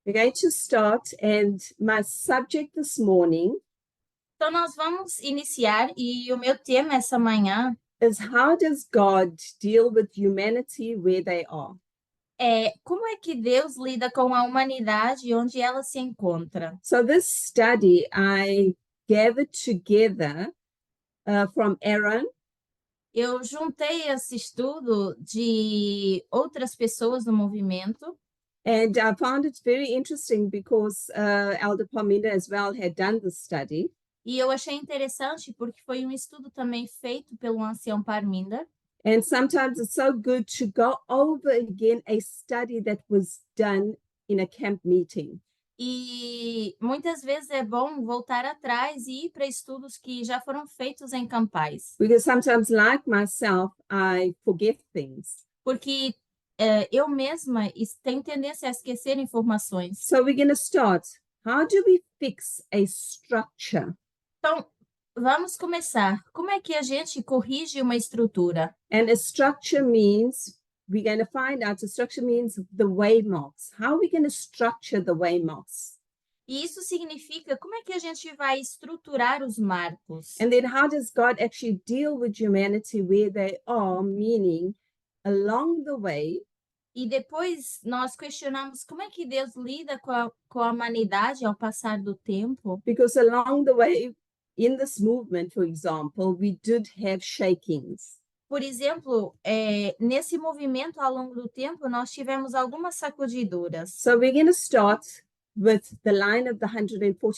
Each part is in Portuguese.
We're going to start, and my subject this morning Então, nós vamos iniciar, e o meu tema essa manhã is how does God deal with humanity where they are? é como é que Deus lida com a humanidade onde ela se encontra. So this study I gathered together from Aaron, Eu juntei esse estudo de outras pessoas do movimento, and I found it very interesting because Elder Parminda as well had done this study. e eu achei interessante porque foi um estudo também feito pelo ancião Parminder. And sometimes it's so good to go over again a study that was done in a camp meeting. E muitas vezes é bom voltar atrás e ir para estudos que já foram feitos em campais, Because sometimes, like myself, I forget things. porque eu mesma tenho tendência a esquecer informações. So we're going to start. How do we fix a structure? Então, vamos começar. Como é que a gente corrige uma estrutura? And a structure means, we're going to find out, a structure means the waymarks. How are we going to structure the waymarks? E isso significa como é que a gente vai estruturar os marcos? And then how does God actually deal with humanity where they are, meaning along the way, E depois nós questionamos como é que Deus lida com a humanidade ao passar do tempo? because along the way, in this movement, for example, we did have shakings. Por exemplo, nesse movimento ao longo do tempo, nós tivemos algumas sacudiduras. So we're going to start with the line of the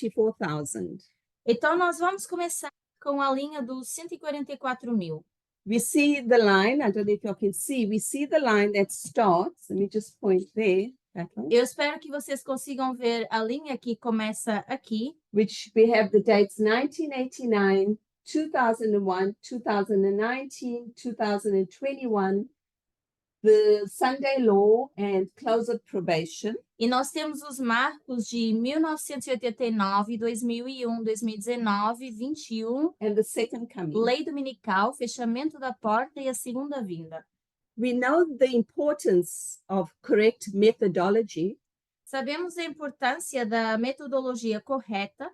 144,000. Então, nós vamos começar com a linha dos 144.000. We see the line, I don't know if you can see, we see the line that starts, let me just point there, that one, Eu espero que vocês consigam ver a linha que começa aqui, which we have the dates 1989, 2001, 2019, 2021, the Sunday Law and close of probation. e nós temos os marcos de 1989, 2001, 2019, 21, And the second coming. lei dominical, fechamento da porta e a segunda vinda. We know the importance of correct methodology, Sabemos a importância da metodologia correta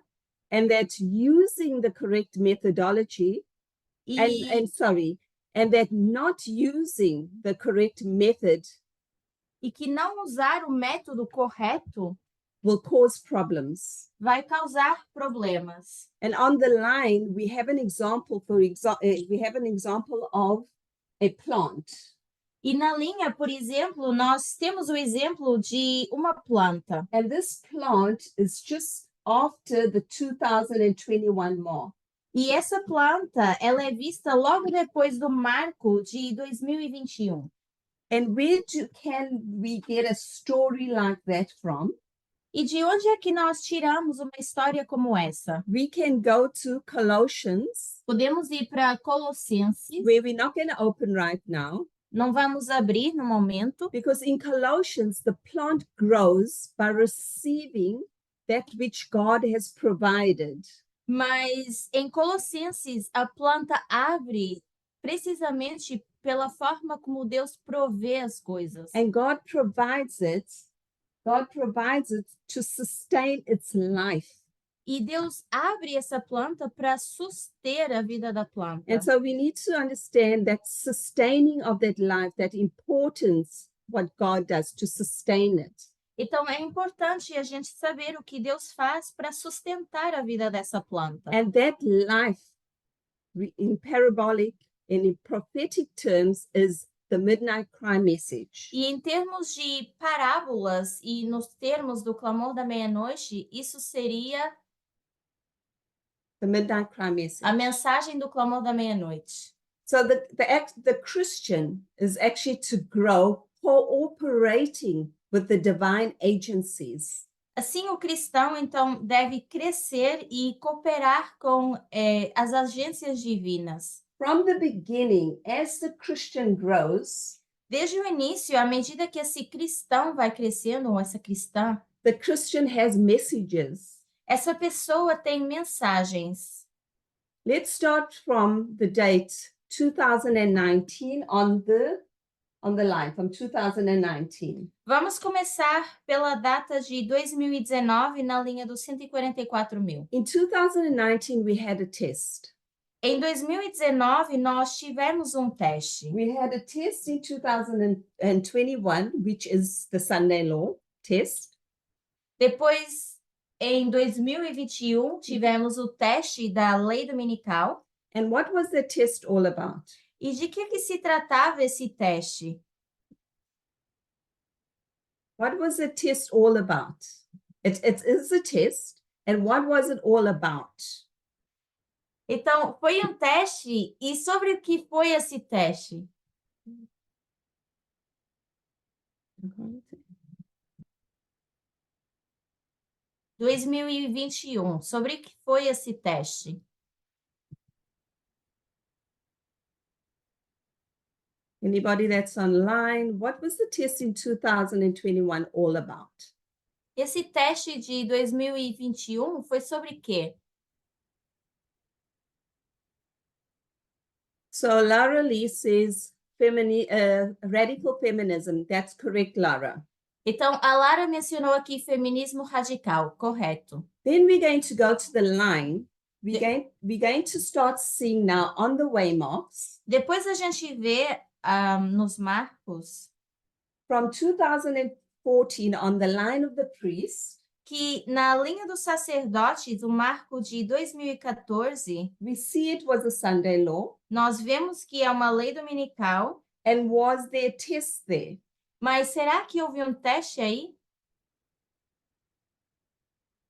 and that using the correct methodology, e, and that not using the correct method e que não usar o método correto will cause problems. vai causar problemas. And on the line, we have an example, we have an example of a plant. E na linha, por exemplo, nós temos o exemplo de uma planta. And this plant is just after the 2021 mark. E essa planta, ela é vista logo depois do marco de 2021. And where can we get a story like that from? E de onde é que nós tiramos uma história como essa? We can go to Colossians, Podemos ir para Colossenses. where we're not going to open right now, Não vamos abrir no momento, because in Colossians, the plant grows by receiving that which God has provided. mas em Colossenses a planta abre precisamente pela forma como Deus provê as coisas. And God provides it to sustain its life. E Deus abre essa planta para suster a vida da planta. And so we need to understand that sustaining of that life, that importance, what God does to sustain it. Então é importante a gente saber o que Deus faz para sustentar a vida dessa planta. And that life, in parabolic and in prophetic terms, is the midnight cry message. E em termos de parábolas e nos termos do clamor da meia-noite, isso seria The midnight cry message. a mensagem do clamor da meia-noite. So the Christian is actually to grow cooperating with the divine agencies. Assim, o cristão, então, deve crescer e cooperar com as agências divinas. From the beginning, as the Christian grows, Desde o início, à medida que esse cristão vai crescendo, ou essa cristã, the Christian has messages. essa pessoa tem mensagens. Let's start from the date 2019 on the on the line from 2019. Vamos começar pela data de 2019 na linha dos 144.000. In 2019, we had a test. Em 2019, nós tivemos um teste. We had a test in 2021, which is the Sunday Law test. Depois, em 2021, tivemos o teste da lei dominical. And what was the test all about? E de que se tratava esse teste? What was the test all about? It is a test. And what was it all about? Então, foi um teste. E sobre o que foi esse teste? Okay. 2021. Sobre o que foi esse teste? Anybody that's online, what was the test in 2021 all about? Esse teste de 2021 foi sobre quê? So Lara Lee says radical feminism. That's correct, Lara. Então, a Lara mencionou aqui feminismo radical, correto. Then we're going to go to the line. We're going to start seeing now on the waymarks Depois a gente vê nos marcos from 2014 on the line of the priest. que na linha dos sacerdotes, o marco de 2014, We see it was a Sunday law. nós vemos que é uma lei dominical, And was there a test there? mas será que houve um teste aí?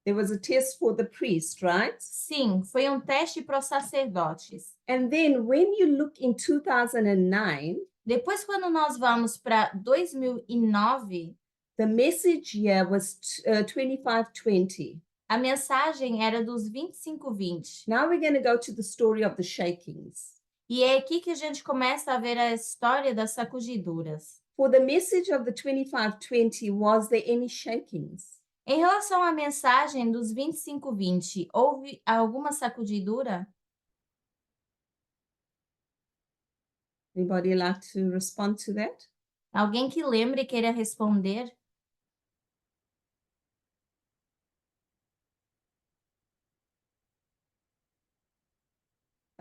There was a test for the priest, right? Sim, foi um teste para os sacerdotes. And then when you look in 2009, Depois, quando nós vamos para 2009, the message here was 2520. a mensagem era dos 25-20. Now we're going to go to the story of the shakings. E é aqui que a gente começa a ver a história das sacudiduras. For the message of the 2520, was there any shakings? Em relação à mensagem dos 25-20, houve alguma sacudidura? Anybody like to respond to that? Alguém que lembre e queira responder?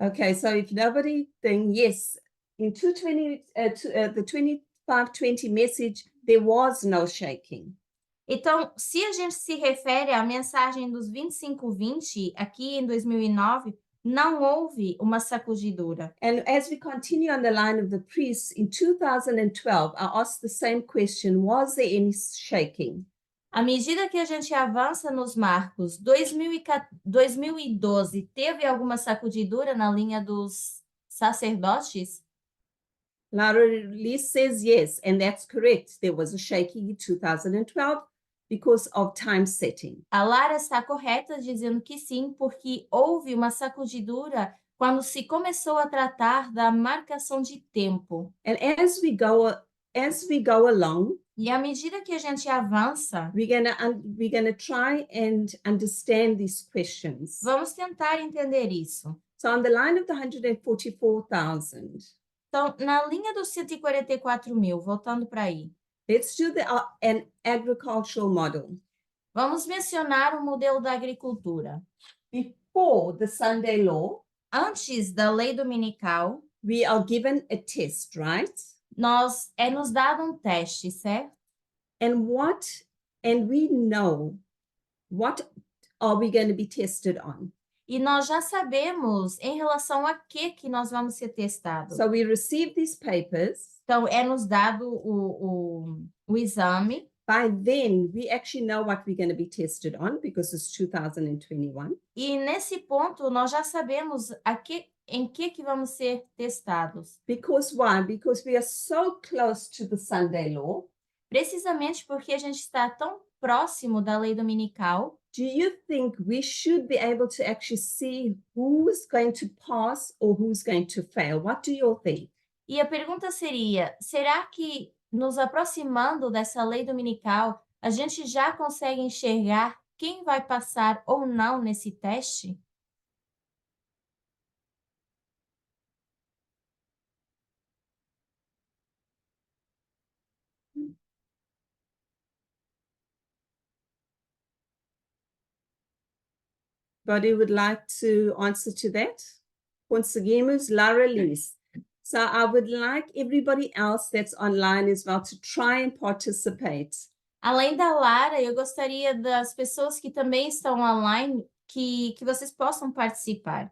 Okay, so if nobody, then yes, in the 2520 message, there was no shaking. Então, se a gente se refere à mensagem dos 25-20, aqui em 2009, não houve uma sacudidura. And as we continue on the line of the priests, in 2012, I asked the same question, was there any shaking? À medida que a gente avança nos marcos, 2012, teve alguma sacudidura na linha dos sacerdotes? Lara Lee says yes, and that's correct. There was a shaking in 2012 because of time setting. A Lara está correta dizendo que sim, porque houve uma sacudidura quando se começou a tratar da marcação de tempo. And as we go along, E à medida que a gente avança, we're gonna try and understand these questions. vamos tentar entender isso. So on the line of the 144,000, Então, na linha dos 144.000, voltando para aí, let's do an agricultural model. vamos mencionar o modelo da agricultura. Before the Sunday law, Antes da lei dominical, we are given a test, right? nos dado um teste, certo? And we know what are we going to be tested on. E nós já sabemos em relação a que nós vamos ser testados. So we receive these papers. Então, nos dado o exame. By then, we actually know what we're going to be tested on because it's 2021. E nesse ponto, nós já sabemos em que vamos ser testados. Because why? Because we are so close to the Sunday law. Precisamente porque a gente está tão próximo da lei dominical. Do you think we should be able to actually see who's going to pass or who's going to fail? What do you think? E a pergunta seria, será que nos aproximando dessa lei dominical, a gente já consegue enxergar quem vai passar ou não nesse teste? Anybody would like to answer to that? Conseguimos, Lara Liz. So I would like everybody else that's online as well to try and participate. Além da Lara, eu gostaria das pessoas que também estão online que vocês possam participar.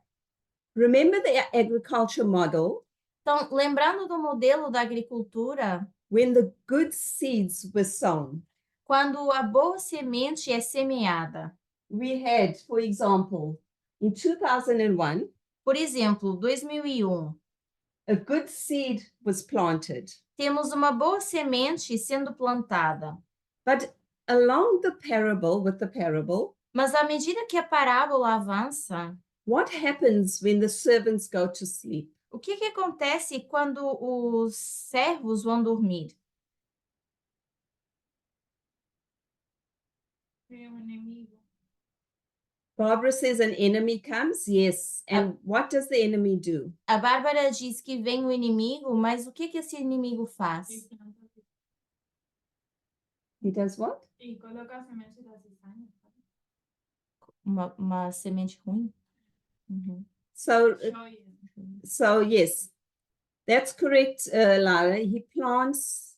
Remember the agriculture model? Então, lembrando do modelo da agricultura, When the good seeds were sown, quando a boa semente é semeada. we had, for example, in 2001, Por exemplo, 2001, a good seed was planted. temos uma boa semente sendo plantada. But along the parable, with the parable, Mas à medida que a parábola avança, what happens when the servants go to sleep? o que acontece quando os servos vão dormir? Barbara says an enemy comes. Yes. And what does the enemy do? A Bárbara diz que vem o inimigo, mas o que esse inimigo faz? He does what? Uma semente ruim? Uhum. So yes, that's correct, Lara. He plants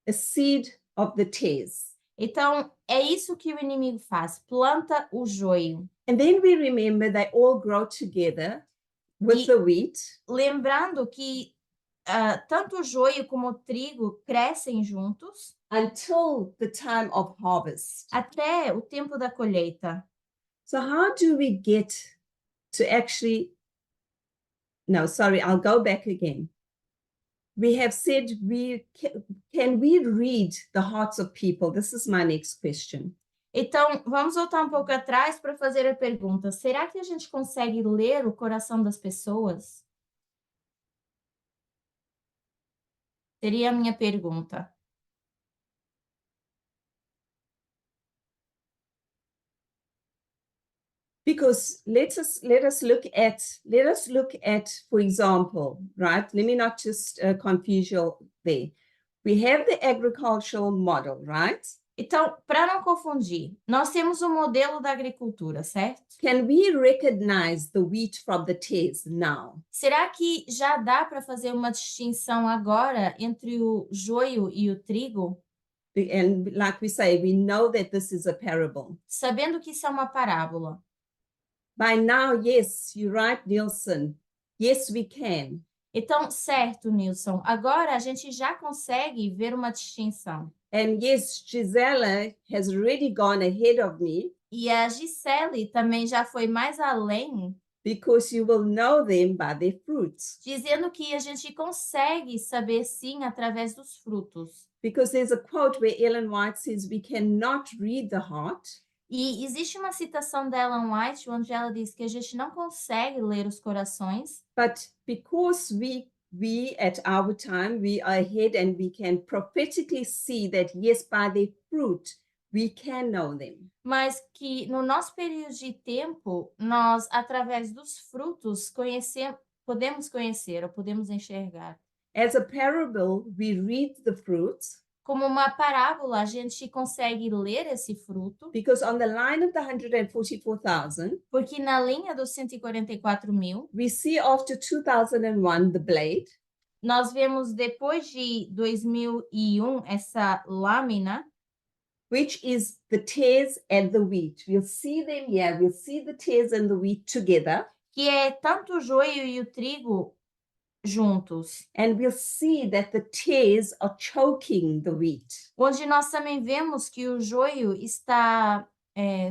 a seed of the tares. Então, é isso que o inimigo faz, planta o joio. And then we remember they all grow together with the wheat. Lembrando que tanto o joio como o trigo crescem juntos Until the time of harvest. até o tempo da colheita. So how do we get to actually, no, sorry, I'll go back again. We have said can we read the hearts of people? This is my next question. Então, vamos voltar um pouco atrás para fazer a pergunta: será que a gente consegue ler o coração das pessoas? Seria a minha pergunta. Because let us look at, for example, right? Let me not just confuse you there. We have the agricultural model, right? Então, para não confundir, nós temos o modelo da agricultura, certo? Can we recognize the wheat from the tares now? Será que já dá para fazer uma distinção agora entre o joio e o trigo? And like we say, we know that this is a parable. Sabendo que isso é uma parábola. By now, yes, you're right, Nielsen. Yes, we can. Então, certo, Nilson, agora a gente já consegue ver uma distinção. And yes, Gisela has already gone ahead of me. E a Gisele também já foi mais além. Because you will know them by their fruits. Dizendo que a gente consegue saber sim através dos frutos. Because there's a quote where Ellen White says we cannot read the heart. E existe uma citação da Ellen White onde ela diz que a gente não consegue ler os corações. But because we at our time, we are ahead and we can prophetically see that yes, by their fruit, we can know them. Mas que no nosso período de tempo, nós, através dos frutos, podemos conhecer ou podemos enxergar. As a parable, we read the fruits. Como uma parábola, a gente consegue ler esse fruto. Because on the line of the 144,000, porque na linha dos 144.000, we see after 2001 the blade. Nós vemos depois de 2001 essa lâmina, which is the tares and the wheat. We'll see them here. We'll see the tares and the wheat together. Que é tanto o joio e o trigo juntos. And we'll see that the tares are choking the wheat. Onde nós também vemos que o joio está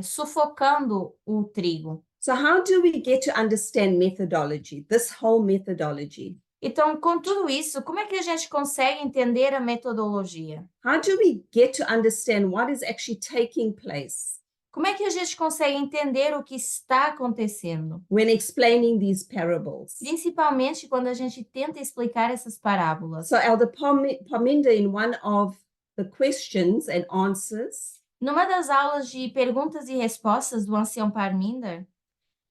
sufocando o trigo. So how do we get to understand methodology, this whole methodology? Então, com tudo isso, como é que a gente consegue entender a metodologia? How do we get to understand what is actually taking place? Como é que a gente consegue entender o que está acontecendo? When explaining these parables. Principalmente quando a gente tenta explicar essas parábolas. So Elder Parminder, in one of the questions and answers, numa das aulas de perguntas e respostas do ancião Parminder,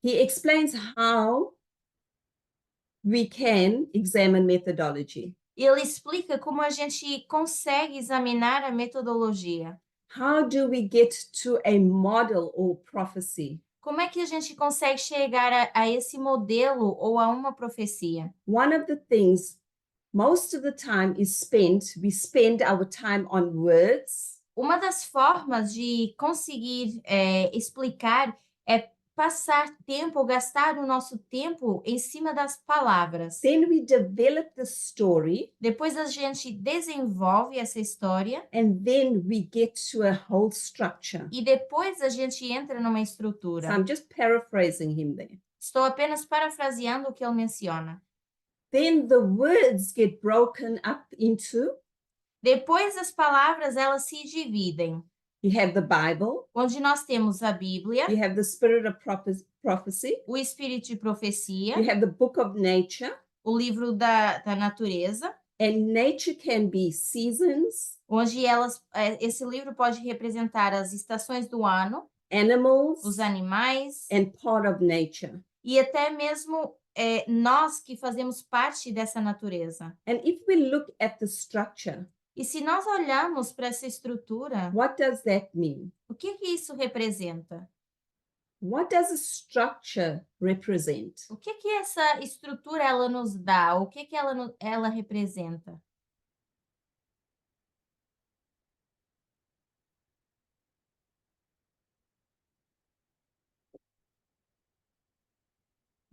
he explains how we can examine methodology. Ele explica como a gente consegue examinar a metodologia. How do we get to a model or prophecy? Como é que a gente consegue chegar a esse modelo ou a uma profecia? One of the things most of the time we spend our time on words, Uma das formas de conseguir explicar é passar tempo ou gastar o nosso tempo em cima das palavras. then we develop the story, Depois a gente desenvolve essa história and then we get to a whole structure. e depois a gente entra numa So estrutura. I'm just paraphrasing him there. Estou apenas parafraseando o que ele menciona. Then the words get broken up into, Depois as palavras elas se dividem, you have the Bible, onde nós temos a Bíblia, you have the spirit of prophecy, o espírito de profecia, you have the book of nature, o livro da natureza, and nature can be seasons, onde esse livro pode representar as estações do ano, animals, os animais and part of nature. e até mesmo nós que fazemos parte dessa natureza. And if we look at the structure, E se nós olharmos para essa estrutura, what does that mean? o que isso representa? What does a structure represent? O que essa estrutura ela nos dá? O que ela representa?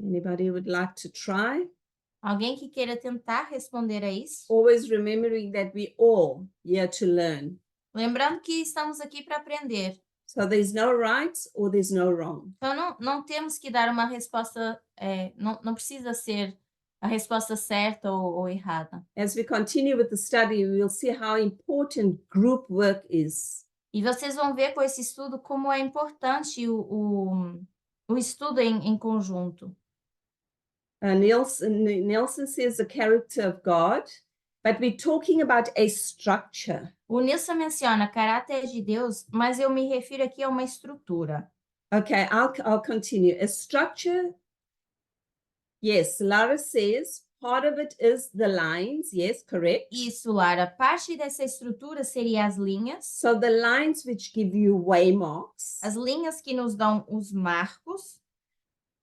Anybody would like to try? Alguém que queira tentar responder a isso? Always remembering that we all here to learn. Lembrando que estamos aqui para aprender. So there's no right or there's no wrong. Então, não temos que dar uma resposta, não precisa ser a resposta certa ou errada. As we continue with the study, we will see how important group work is. E vocês vão ver com esse estudo como é importante o estudo em conjunto. Nelson says the character of God, but we're talking about a structure. O Nilson menciona caráter de Deus, mas eu me refiro aqui a uma estrutura. Okay, I'll continue. A structure, yes, Lara says part of it is the lines. Yes, correct. Isso, Lara. Parte dessa estrutura seria as linhas. So the lines which give you waymarks. As linhas que nos dão os marcos.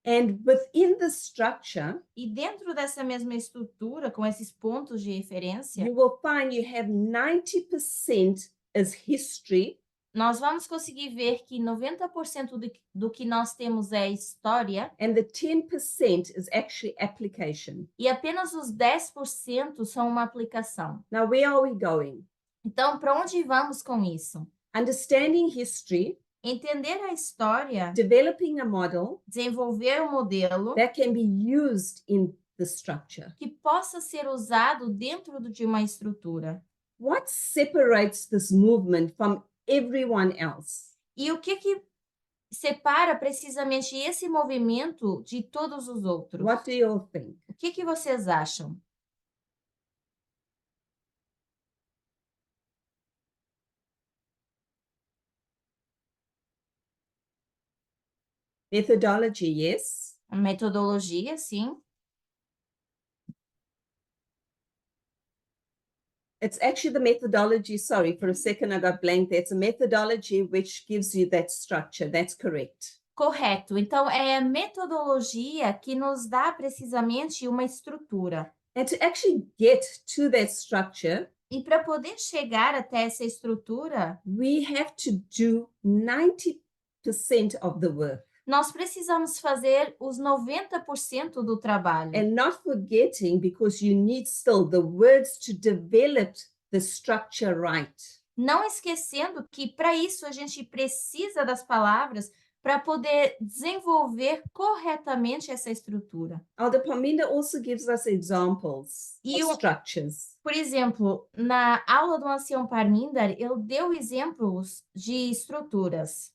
And within the structure, e dentro dessa mesma estrutura, com esses pontos de referência, you will find you have 90% as history. Nós vamos conseguir ver que 90% do que nós temos é história. And the 10% is actually application. E apenas os 10% são uma aplicação. Now, where are we going? Então, para onde vamos com isso? Understanding history. Entender a história, developing a model, desenvolver um modelo that can be used in the structure. Que possa ser usado dentro de uma estrutura. What separates this movement from everyone else? E o que separa precisamente esse movimento de todos os outros? What do you all think? O que vocês acham? Methodology, yes. A metodologia, sim. It's actually the methodology, sorry, for a second I got blank there. It's a methodology which gives you that structure. That's correct. Correto. Então, é a metodologia que nos dá precisamente uma estrutura. And to actually get to that structure, e para poder chegar até essa estrutura, we have to do 90% of the work. Nós precisamos fazer os 90% do trabalho. And not forgetting, because you need still the words to develop the structure right. Não esquecendo que para isso a gente precisa das palavras para poder desenvolver corretamente essa estrutura. Elder Parminda also gives us examples of structures. Por exemplo, na aula do ancião Parminder, ele deu exemplos de estruturas.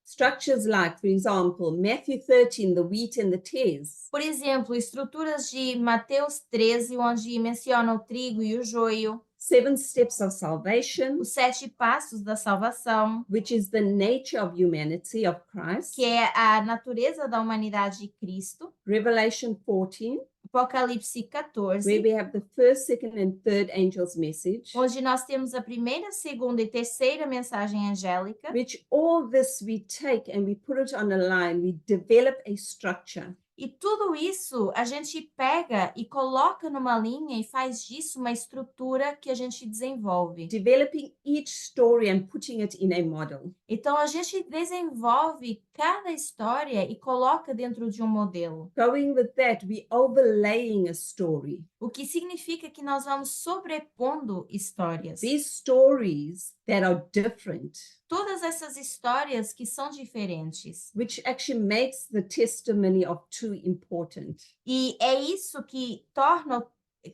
Structures like, for example, Matthew 13, the wheat and the tares. Por exemplo, estruturas de Mateus 13, onde menciona o trigo e o joio. 7 steps of salvation. Os 7 passos da salvação. Which is the nature of humanity of Christ. Que é a natureza da humanidade de Cristo. Revelation 14. Apocalipse where 14, we have the first, second, and third angel's message, onde nós temos a primeira, segunda e terceira mensagem angélica, which all this we take and we put it on a line, we develop a structure. e tudo isso a gente pega e coloca numa linha e faz disso uma estrutura que a gente desenvolve. Developing each story and putting it in a model. Então, a gente desenvolve cada história e coloca dentro de um modelo, Going with that, we overlaying a story. o que significa que nós vamos sobrepondo histórias. These stories that are different, Todas essas histórias que são diferentes. which actually makes the testimony of two important. E é isso que torna,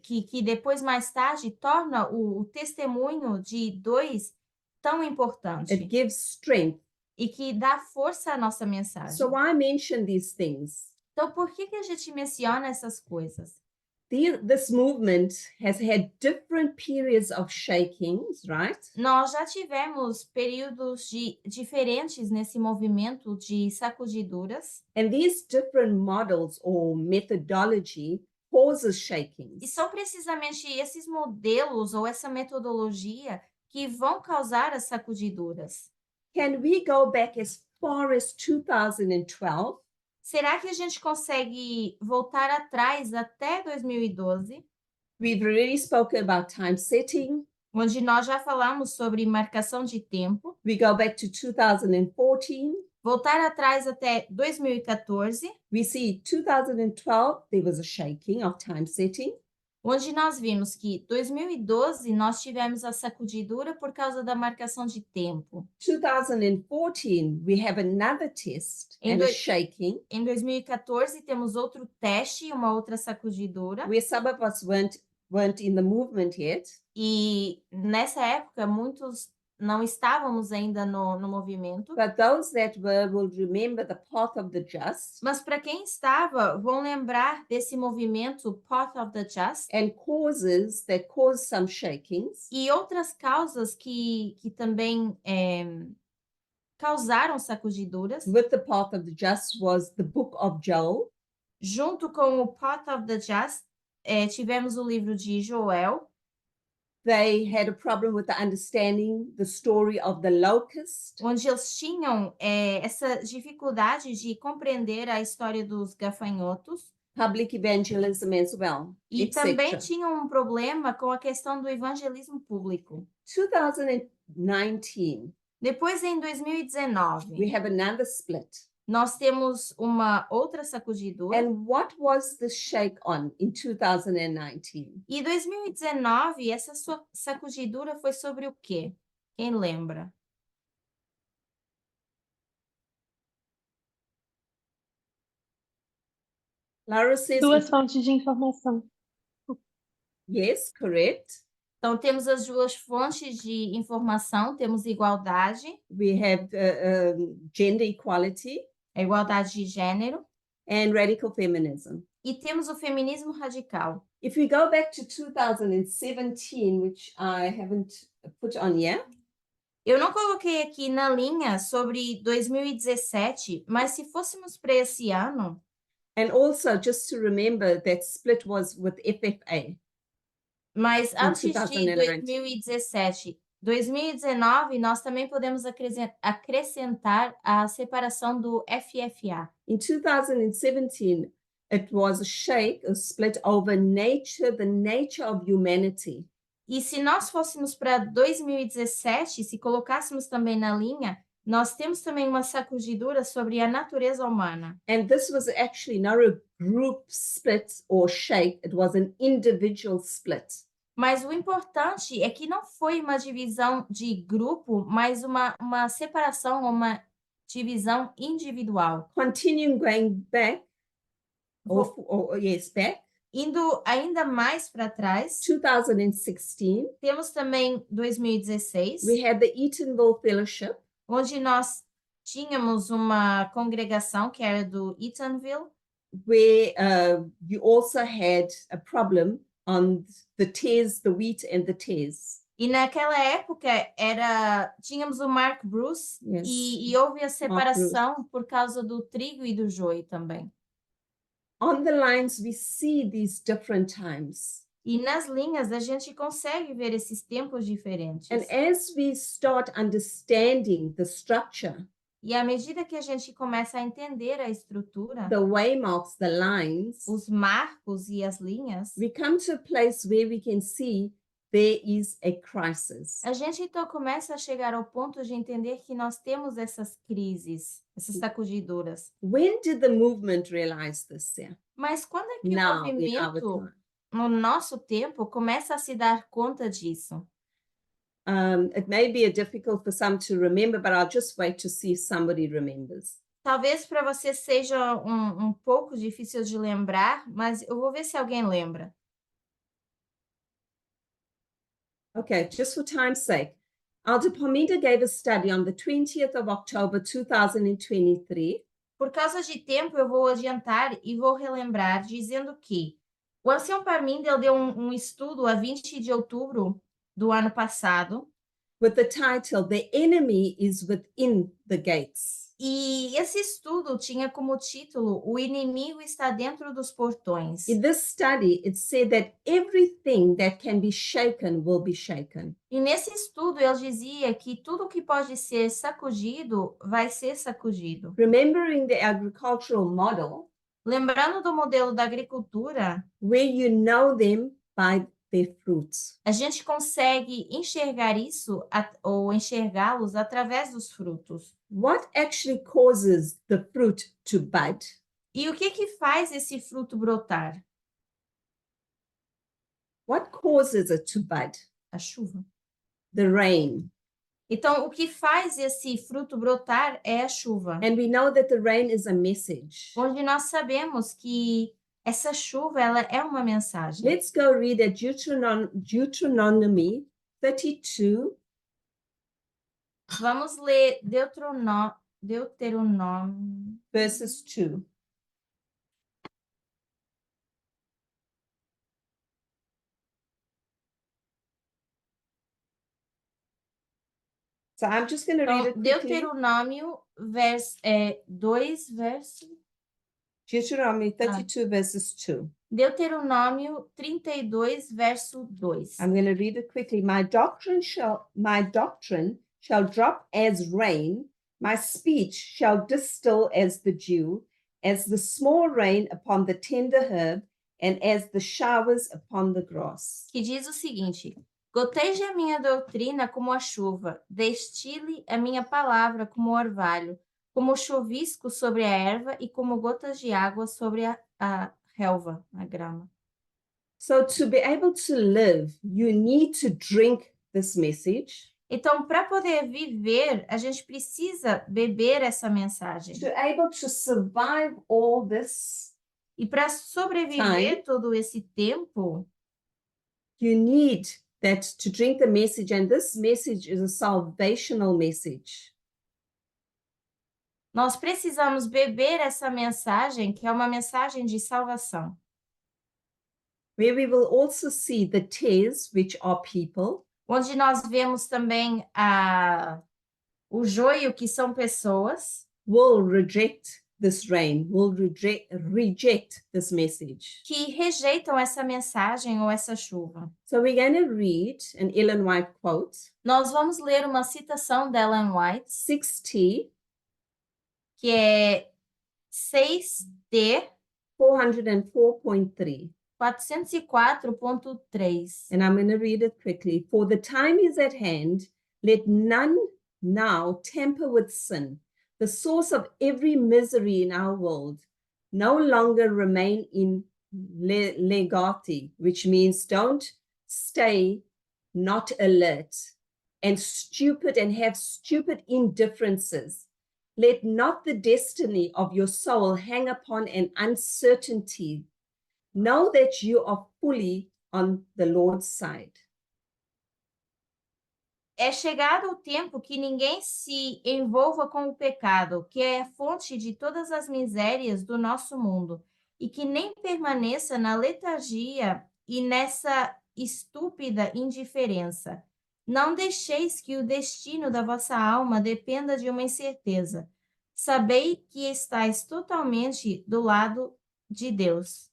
que depois, mais tarde, torna o testemunho de dois tão importante. It gives strength. E que dá força à nossa mensagem. So I mention these things. Então, por que a gente menciona essas coisas? This movement has had different periods of shakings, right? Nós já tivemos períodos diferentes nesse movimento de sacudiduras. And these different models or methodology causes shakings. E são precisamente esses modelos ou essa metodologia que vão causar as sacudiduras. Can we go back as far as 2012? Será que a gente consegue voltar atrás até 2012, We've already spoken about time setting. onde nós já falamos sobre marcação de tempo? We go back to 2014. Voltar atrás até 2014, We see 2012, there was a shaking of time setting. onde nós vimos que 2012 nós tivemos a sacudidura por causa da marcação de tempo. 2014, we have another test Em and a dois- shaking, Em 2014 temos outro teste e uma outra sacudidura. where some of us weren't in the movement yet. E nessa época muitos não estávamos ainda no movimento. But those that were will remember the path of the just Mas para quem estava, vão lembrar desse movimento Path of the Just and causes that cause some shakings. e outras causas que também causaram sacudiduras. With the path of the just was the book of Joel. Junto com o Path of the Just, tivemos o livro de Joel. They had a problem with the understanding the story of the locust. Onde eles tinham essa dificuldade de compreender a história dos gafanhotos. Public evangelism as well, E etc. também tinham um problema com a questão do evangelismo público. 2019, Depois, em 2019, we have another split. nós temos uma outra sacudidura. And what was the shake on in 2019? E 2019, essa sacudidura foi sobre o quê? Quem lembra? Lara says, Duas fontes de informação. yes, correct. Então, temos as duas fontes de informação, temos igualdade, We have gender equality a igualdade de gênero, and radical feminism. e temos o feminismo radical. If we go back to 2017, which I haven't put on here, Eu não coloquei aqui na linha sobre 2017, mas se fôssemos para esse ano, and also just to remember that split was with FFA. mas antes de 2019. 2017, 2019, nós também podemos acrescentar a separação do FFA. In 2017, it was a shake, a split over nature, the nature of humanity. E se nós fôssemos para 2017, se colocássemos também na linha, nós temos também uma sacudidura sobre a natureza humana. And this was actually not a group split or shake, it was an individual split. Mas o importante é que não foi uma divisão de grupo, mas uma separação, uma divisão individual. Continuing going back, back, Indo ainda mais para trás, 2016, temos também 2016, we had the Eatonville Fellowship, onde nós tínhamos uma congregação que era do Eatonville, where you also had a problem on the tares, the wheat and the tares. e naquela época tínhamos o Mark Bruce Yes. e houve a separação por causa do trigo e do joio também. On the lines, we see these different times. E nas linhas a gente consegue ver esses tempos diferentes. And as we start understanding the structure, E à medida que a gente começa a entender a estrutura, the waymarks, the lines, os marcos e as linhas, we come to a place where we can see there is a crisis. a gente então começa a chegar ao ponto de entender que nós temos essas crises, essas sacudidoras. When did the movement realize this, Sarah? Mas quando é que o Now, in our movimento, time. no nosso tempo, começa a se dar conta disso? It may be difficult for some to remember, but I'll just wait to see if somebody remembers. Talvez para você seja um pouco difícil de lembrar, mas eu vou ver se alguém lembra. Okay, just for time's sake, Alder Parminda gave a study on the 20th of October 2023. Por causa de tempo, eu vou adiantar e vou relembrar, dizendo que o ancião Parminda deu um estudo a 20 de outubro do ano passado, With the title, The Enemy is Within the Gates. e esse estudo tinha como título O Inimigo está dentro dos portões. In this study, it said that everything that can be shaken will be shaken. E nesse estudo ele dizia que tudo que pode ser sacudido vai ser sacudido. Remembering the agricultural model, Lembrando do modelo da agricultura, where you know them by their fruits. a gente consegue enxergar isso ou enxergá-los através dos frutos. What actually causes the fruit to bud? E o que faz esse fruto brotar? What causes it to bud? A chuva. The rain. Então, o que faz esse fruto brotar é a chuva. And we know that the rain is a message. Onde nós sabemos que essa chuva ela é uma mensagem. Let's go read at Deuteronomy 32. Vamos ler Deuteronômio Verses 2. So I'm just going to read it Então, quickly. Deuteronômio 2, verso. Deuteronomy 32 verses 2. Deuteronômio 32, verso 2. I'm going to read it quickly. My doctrine shall drop as rain, my speech shall distill as the dew, as the small rain upon the tender herb, and as the showers upon the grass. Que diz o seguinte: goteje a minha doutrina como a chuva, destile a minha palavra como o orvalho, como chuvisco sobre a erva e como gotas de água sobre a relva, a grama. So to be able to live, you need to drink this message. Então, para poder viver, a gente precisa beber essa mensagem. To be able to survive all this, E para sobreviver Time. todo esse tempo, you need that to drink the message, and this message is a salvational message. nós precisamos beber essa mensagem, que é uma mensagem de salvação. Where we will also see the tares, which are people, Onde nós vemos também o joio, que são pessoas, will reject this rain, will reject this message. que rejeitam essa mensagem ou essa chuva. So we're going to read an Ellen White quote, Nós vamos ler uma citação da Ellen White, 6T, que é 6T 404.3. 404.3. And I'm going to read it quickly. For the time is at hand, let none now tamper with sin, the source of every misery in our world. No longer remain in legarty, which means don't stay not alert and stupid and have stupid indifferences. Let not the destiny of your soul hang upon an uncertainty. Know that you are fully on the Lord's side. É chegado o tempo que ninguém se envolva com o pecado, que é a fonte de todas as misérias do nosso mundo, e que nem permaneça na letargia e nessa estúpida indiferença. Não deixeis que o destino da vossa alma dependa de uma incerteza. Sabei que estáis totalmente do lado de Deus.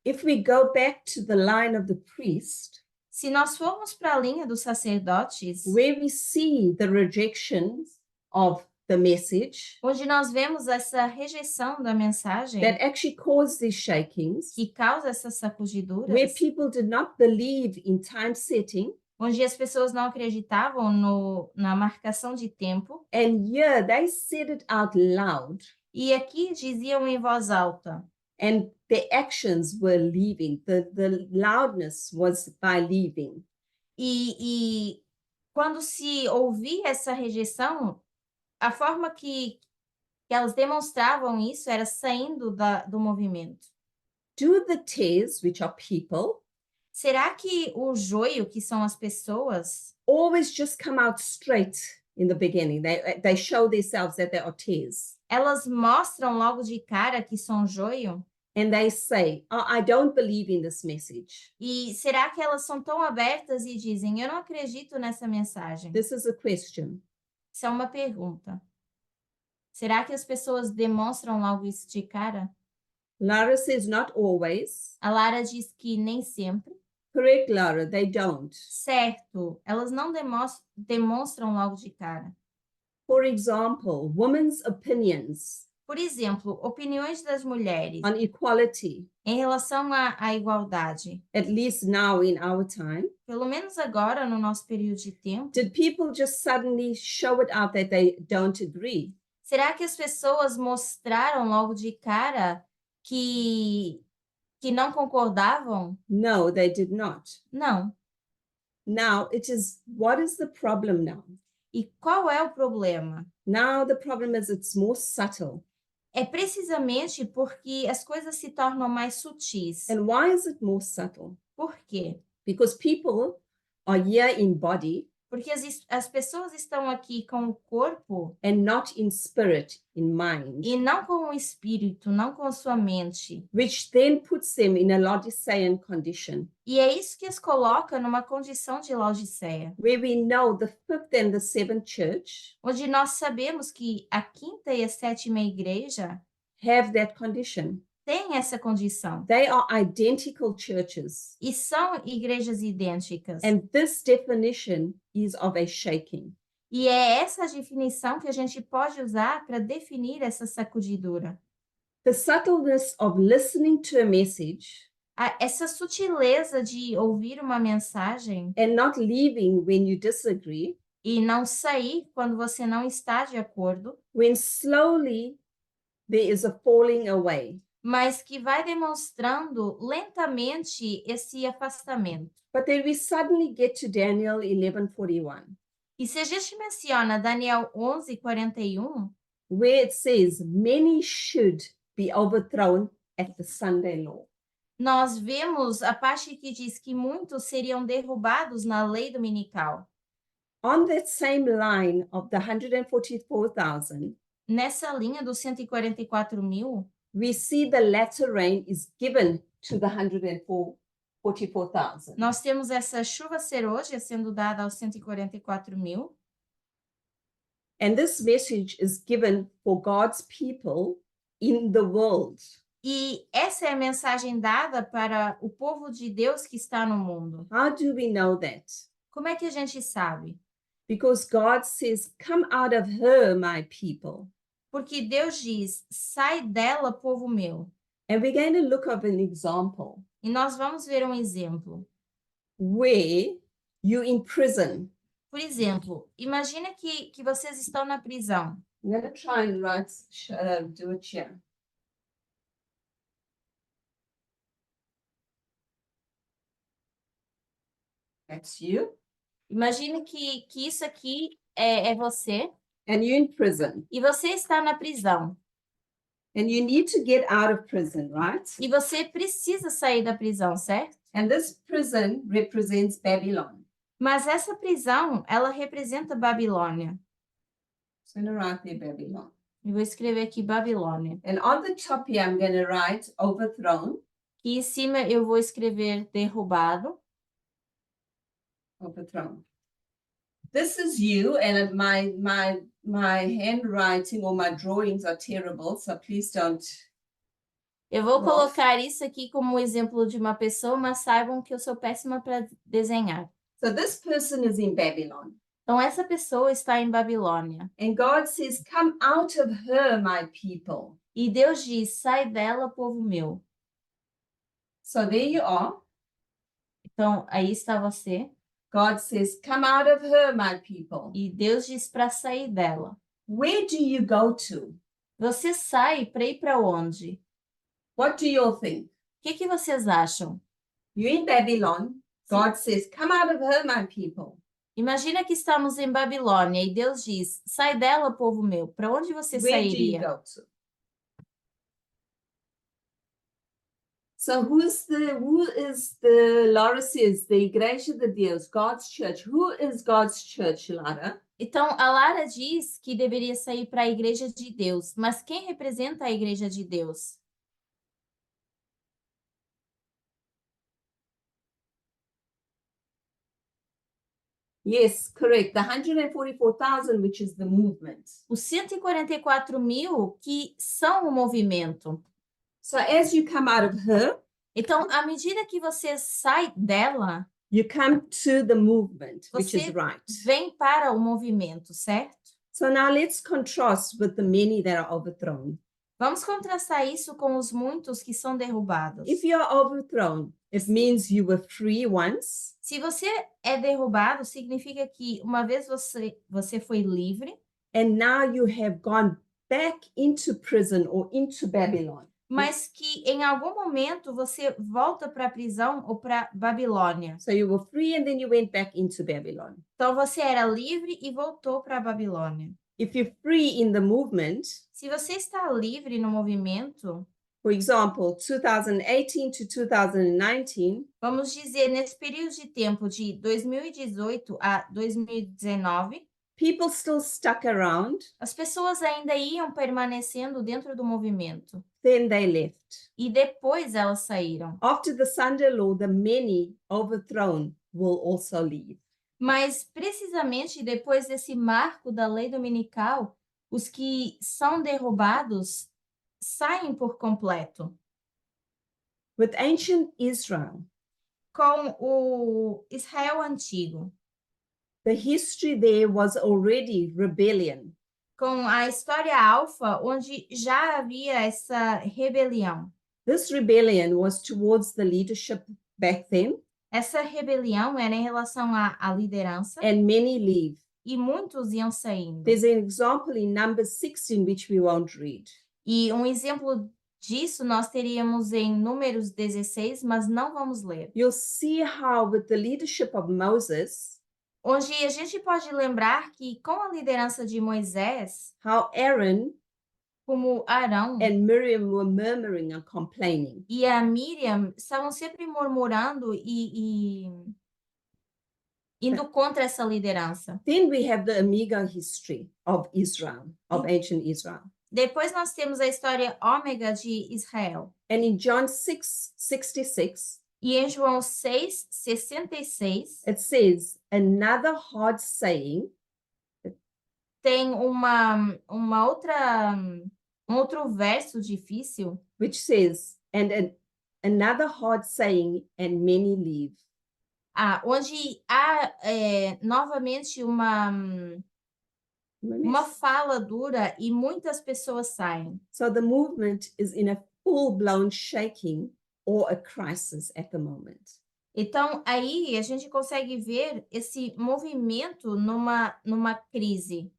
If we go back to the line of the priest, Se nós formos para a linha dos sacerdotes, where we see the rejection of the message onde nós vemos essa rejeição da mensagem that actually caused these shakings, que causa essas where sacudiduras, people did not believe in time setting, onde as pessoas não acreditavam na marcação de tempo, and here they said it out loud, e aqui diziam em voz alta, and their actions were leaving. The loudness was by leaving. e quando se ouvia essa rejeição, a forma que elas demonstravam isso era saindo do movimento. Do the tares, which are people, Será que o joio, que são as pessoas, always just come out straight in the beginning? They show themselves that they are tares. elas mostram logo de cara que são joio? And they say, oh, I don't believe in this message. E será que elas são tão abertas e dizem, eu não acredito nessa mensagem? This is a question. Isso é uma pergunta. Será que as pessoas demonstram logo isso de cara? Lara says not always. A Lara diz que nem sempre. Correct, Lara, they don't. Certo, elas não demonstram logo de cara. For example, women's opinions Por exemplo, opiniões das mulheres on equality, em relação à igualdade. at least now in our time. Pelo menos agora, no nosso período de tempo. Did people just suddenly show it out that they don't agree? Será que as pessoas mostraram logo de cara que não concordavam? No, they did not. Não. Now it is, what is the problem now? E qual é o problema? Now the problem is it's more subtle. É precisamente porque as coisas se tornam mais sutis. And why is it more subtle? Por quê? Because people are here in body Porque as pessoas estão aqui com o corpo and not in spirit, in mind, e não com o espírito, não com a sua mente. which then puts them in a Laodicean condition, E é isso que as coloca numa condição de Laodiceia, where we know the fifth and the seventh church onde nós sabemos que a quinta e a sétima igreja have that condition. têm essa condição. They are identical churches. E são igrejas idênticas. And this definition is of a shaking. E é essa a definição que a gente pode usar para definir essa sacudidura. The subtleness of listening to a message Essa sutileza de ouvir uma mensagem and not leaving when you disagree, e não sair quando você não está de acordo, when slowly there is a falling away. mas que vai demonstrando lentamente esse afastamento. But then we suddenly get to Daniel 11:41, E se a gente menciona Daniel 11:41, where it says, many should be overthrown at the Sunday law. nós vemos a parte que diz que muitos seriam derrubados na lei dominical. On that same line of the 144,000, Nessa linha dos 144.000, we see the latter rain is given to the 144,000. nós temos essa chuva serôdia sendo dada aos 144.000. And this message is given for God's people in the world. E essa é a mensagem dada para o povo de Deus que está no mundo. How do we know that? Como é que a gente sabe? Because God says, come out of her, my people. Porque Deus diz, sai dela, povo meu. And we're going to look at an example E nós vamos ver um exemplo. where you in prison. Por exemplo, imagina que vocês estão na prisão. I'm going to try and do it here. That's you. Imagine que isso aqui é você And you're in prison. e você está na prisão. And you need to get out of prison, right? E você precisa sair da prisão, certo? And this prison represents Babylon. Mas essa prisão, ela representa Babilônia. So I'm going to write there Babylon. Eu vou escrever aqui Babilônia. And on the top here, I'm going to write overthrown. Aqui em cima eu vou escrever derrubado. Overthrown. This is you, and my handwriting or my drawings are terrible, so please don't Eu vou Nossa. colocar isso aqui como exemplo de uma pessoa, mas saibam que eu sou péssima para desenhar. So this person is in Babylon. Então, essa pessoa está em Babilônia. And God says, come out of her, my people. E Deus diz, sai dela, povo meu. So there you are. Então, aí está você. God says, come out of her, my people. E Deus diz para sair dela. Where do you go to? Você sai para ir para onde? What do you think? O que vocês acham? You're in Babylon. God says, come out of her, my people. Imagina que estamos em Babilônia e Deus diz, sai dela, povo meu. Para onde você Where do you sairia? go to? So who is the Laura says, the Igreja de Deus, God's church. Who is God's church, Lara? Então, a Lara diz que deveria sair para a Igreja de Deus. Mas quem representa a Igreja de Deus? Yes, correct. The 144,000, which is the movement. Os 144.000 que são o movimento. So as you come out of her, Então, à medida que você sai dela, you come to the movement, which is você right. vem para o movimento, certo? So now let's contrast with the many that are overthrown. Vamos contrastar isso com os muitos que são derrubados. If you are overthrown, it means you were free once, Se você é derrubado, significa que uma vez você foi livre, and now you have gone back into prison or into Babylon. mas que em algum momento você volta para a prisão ou para Babilônia. So you were free and then you went back into Babylon. Então você era livre e voltou para a Babilônia. If you're free in the movement, Se você está livre no movimento, for example, 2018 to 2019, vamos dizer, nesse período de tempo de 2018 a 2019, people still stuck around, as pessoas ainda iam permanecendo dentro do movimento. then they left. E depois elas saíram. After the Sunday law, the many overthrown will also leave. Mas, precisamente depois desse marco da lei dominical, os que são derrubados saem por completo. With ancient Israel, Com o Israel antigo, the history there was already rebellion. com a história alfa, onde já havia essa rebelião. This rebellion was towards the leadership back then, Essa rebelião era em relação à liderança, and many leave. e muitos iam saindo. There's an example in Numbers 16, which we won't read. E um exemplo disso nós teríamos em Números 16, mas não vamos ler. You'll see how, with the leadership of Moses, Onde a gente pode lembrar que com a liderança de Moisés, how Aaron como Arão and Miriam were murmuring and complaining. e a Miriam estavam sempre murmurando e indo contra essa liderança. Then we have the Amiga history of Israel, of ancient Israel. Depois nós temos a história ômega de Israel. And in John 6:66, E em João 6:66, it says, another hard saying, tem um outro verso difícil, which says, another hard saying, and many leave. onde há novamente uma fala dura e muitas pessoas saem. So the movement is in a full-blown shaking or a crisis at the moment. Então, aí a gente consegue ver esse movimento numa crise.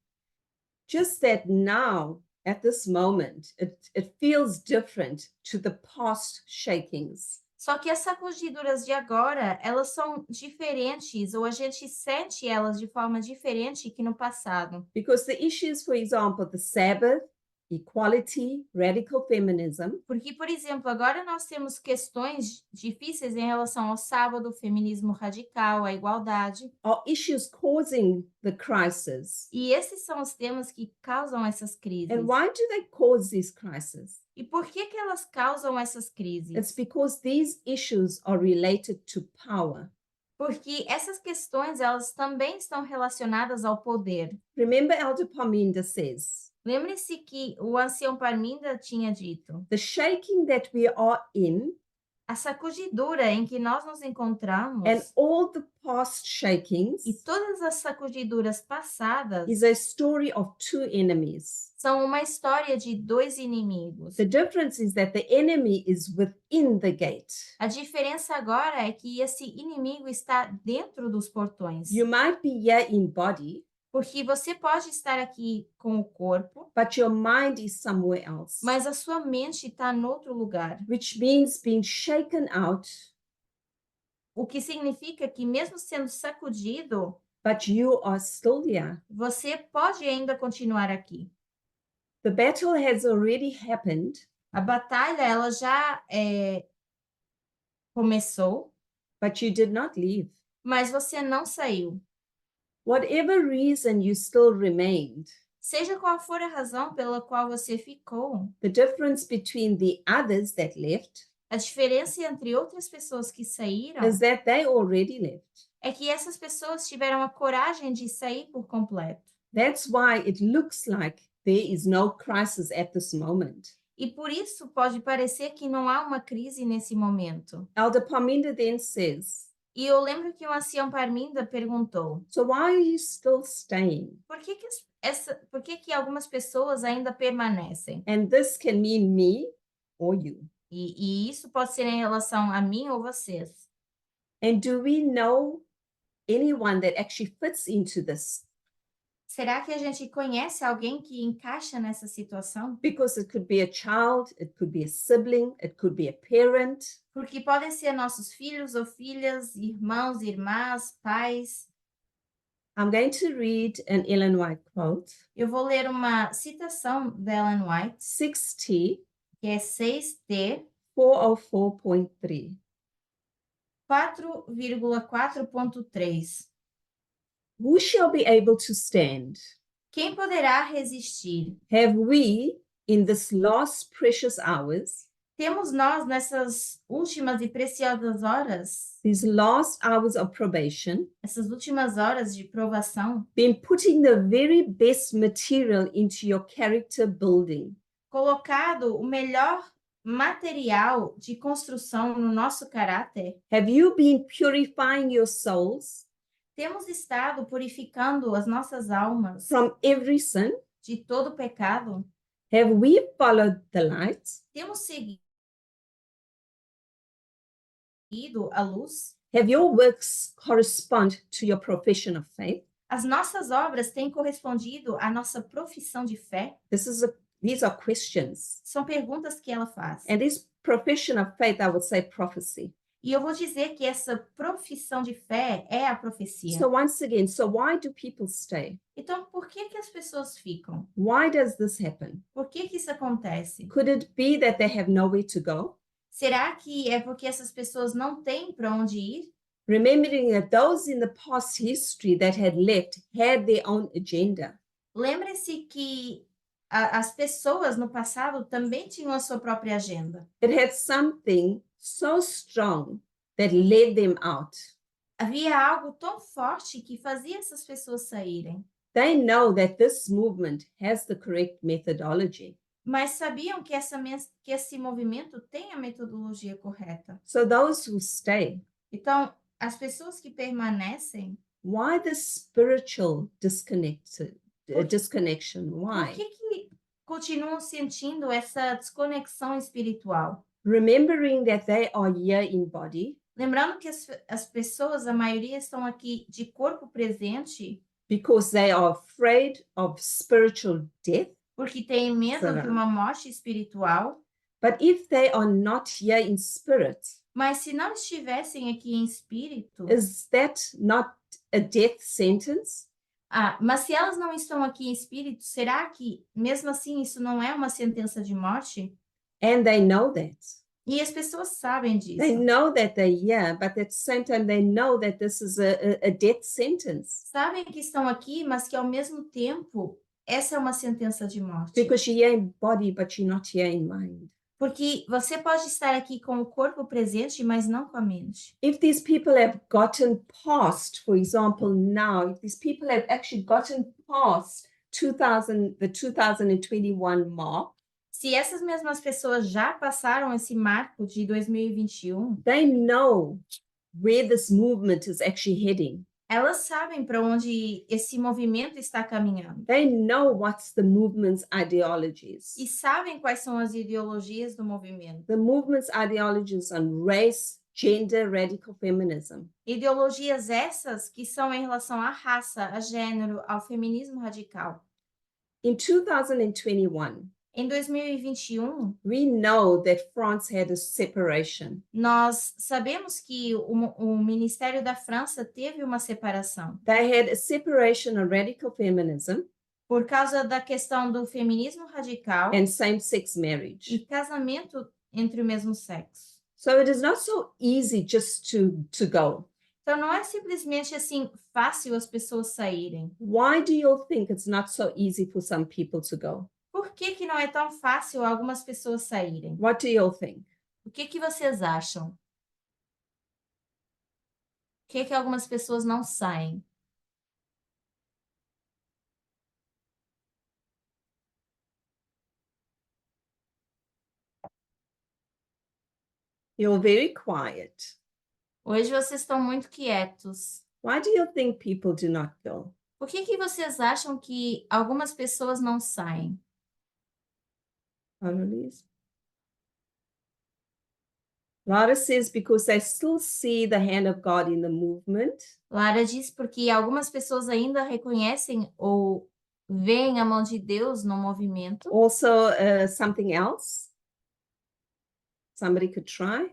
Just that now, at this moment, it feels different to the past shakings. Só que as sacudiduras de agora, elas são diferentes, ou a gente sente elas de forma diferente que no passado. Because the issues, for example, the Sabbath, equality, radical feminism, Porque, por exemplo, agora nós temos questões difíceis em relação ao sábado, feminismo radical, a igualdade. are issues causing the crisis. E esses são os temas que causam essas crises. And why do they cause these crises? E por que elas causam essas crises? It's because these issues are related to power. Porque essas questões, elas também estão relacionadas ao poder. Remember, Elder Parminda says, Lembre-se que o ancião Parminda tinha dito: the shaking that we are in a sacudidura em que nós nos encontramos and all the past e shakings todas as sacudiduras passadas is a story of two enemies. são uma história de dois inimigos. The difference is that the enemy is within the gate. A diferença agora é que esse inimigo está dentro dos portões. You might be here in body, Porque você pode estar aqui com o corpo, but your mind is somewhere else, mas a sua mente está em outro lugar. which means being shaken out, O que significa que mesmo sendo sacudido, but you are still here. você pode ainda continuar aqui. The battle has already happened, A batalha ela já começou, but you did not leave. mas você não saiu. Whatever reason you still remained, Seja qual for a razão pela qual você ficou, the difference between the others that left a diferença entre outras pessoas que saíram is that they already left. é que essas pessoas tiveram a coragem de sair por completo. That's why it looks like there is no crisis at this moment. E por isso pode parecer que não há uma crise nesse momento. Elder Parminda then says, E eu lembro que o ancião Parminda perguntou: so why are you still staying? por que que algumas pessoas ainda permanecem? And this can mean me or you. E isso pode ser em relação a mim ou vocês. And do we know anyone that actually fits into this? Será que a gente conhece alguém que encaixa nessa situação? Because it could be a child, it could be a sibling, it could be a parent. Porque podem ser nossos filhos ou filhas, irmãos, irmãs, pais. I'm going to read an Ellen White quote, Eu vou ler uma citação da Ellen White, 6T que é 6T 404.3. 4,4.3. Who shall be able to stand? Quem poderá resistir? Have we, in this last precious hours, Temos nós nessas últimas e preciosas horas, these last hours of probation, essas últimas horas de provação, been putting the very best material into your character building? colocado o melhor material de construção no nosso caráter? Have you been purifying your souls Temos estado purificando as nossas almas from every sin? de todo pecado? Have we followed the light? Temos seguido a luz? Have your works correspond to your profession of faith? As nossas obras têm correspondido à nossa profissão de fé? These are questions. São perguntas que ela faz. And this profession of faith, I would say prophecy. E eu vou dizer que essa profissão de fé é a profecia. So once again, so why do people stay? Então, por que que as pessoas ficam? Why does this happen? Por que que isso acontece? Could it be that they have nowhere to go? Será que é porque essas pessoas não têm para onde ir? Remembering that those in the past history that had left had their own agenda. Lembre-se que as pessoas no passado também tinham a sua própria agenda. It had something so strong that led them out. Havia algo tão forte que fazia essas pessoas saírem. They know that this movement has the correct methodology. Mas sabiam que esse movimento tem a metodologia correta. So those who stay, Então, as pessoas que permanecem, why the spiritual disconnection? Why? por que continuam sentindo essa desconexão espiritual? Remembering that they are here in body, Lembrando que as pessoas, a maioria, estão aqui de corpo presente because they are afraid of spiritual death. porque têm medo de uma morte espiritual. But if they are not here in spirit, Mas se não estivessem aqui em espírito, is that not a death sentence? mas se elas não estão aqui em espírito, será que mesmo assim isso não é uma sentença de morte? And they know that. E as pessoas sabem disso. They know that they're here, but at the same time, they know that this is a death sentence. Sabem que estão aqui, mas que ao mesmo tempo essa é uma sentença de morte. Because you're here in body, but you're not here in mind. Porque você pode estar aqui com o corpo presente, mas não com a mente. If these people have gotten past, for example, now, if these people have actually gotten past the 2021 mark, Se essas mesmas pessoas já passaram esse marco de 2021, they know where this movement is actually heading. elas sabem para onde esse movimento está caminhando. They know what's the movement's ideologies. E sabem quais são as ideologias do movimento. The movement's ideologies on race, gender, radical feminism. Ideologias essas que são em relação à raça, a gênero, ao feminismo radical. In 2021, Em 2021, we know that France had a separation. nós sabemos que o Ministério da França teve uma separação They had a separation on radical feminism por causa da questão do feminismo radical and same-sex e marriage. casamento entre o mesmo sexo. So it is not so easy just to go. Então, não é simplesmente assim fácil as pessoas saírem. Why do you think it's not so easy for some people to go? Por que que não é tão fácil algumas pessoas saírem? What do you think? O que que vocês acham? Por que que algumas pessoas não saem? You're very quiet. Hoje vocês estão muito quietos. Why do you think people do not go? Por que que vocês acham que algumas pessoas não saem? Annalise? Lara says because they still see the hand of God in the movement. Lara diz porque algumas pessoas ainda reconhecem ou veem a mão de Deus no movimento. Also, something else? Somebody could try?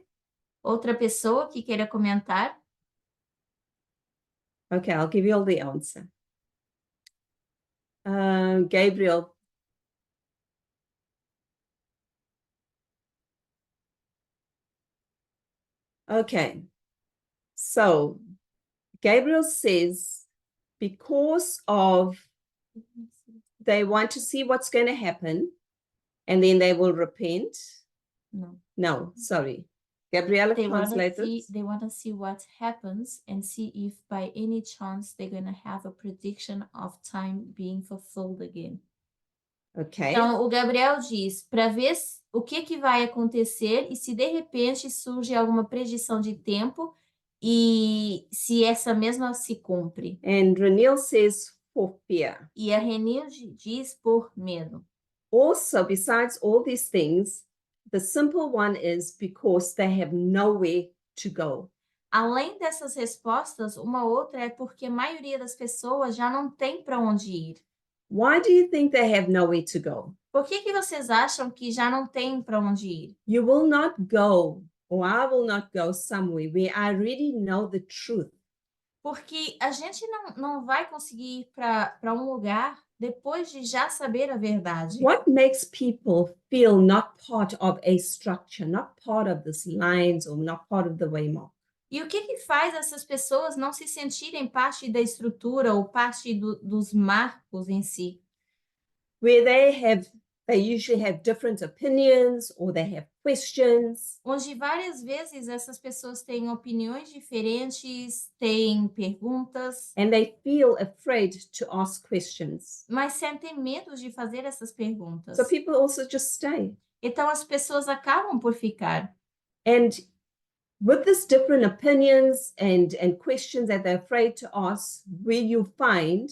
Outra pessoa que queira comentar? Okay, I'll give you all the answer. Gabriel. Okay, so Gabriel says because of they want to see what's going to happen and then they will repent. Não. No, sorry. Gabriela They want translated. to see what happens and see if by any chance they're going to have a prediction of time being fulfilled again. Okay. Então, o Gabriel diz para ver o que vai acontecer e se de repente surge alguma predição de tempo e se essa mesma se cumpre. And Ranil says for fear. E a Renil diz por medo. Also, besides all these things, the simple one is because they have nowhere to go. Além dessas respostas, uma outra é porque a maioria das pessoas já não tem para onde ir. Why do you think they have nowhere to go? Por que vocês acham que já não tem para onde ir? You will not go, or I will not go somewhere where I already know the truth. Porque a gente não vai conseguir ir para um lugar depois de já saber a verdade. What makes people feel not part of a structure, not part of these lines, or not part of the waymark? E o que faz essas pessoas não se sentirem parte da estrutura ou parte dos marcos em si? Where they usually have different opinions or they have questions. Onde várias vezes essas pessoas têm opiniões diferentes, têm perguntas, And they feel afraid to ask questions. mas sentem medo de fazer essas perguntas. So people also just stay. Então as pessoas acabam por ficar. And with these different opinions and questions that they're afraid to ask, where you find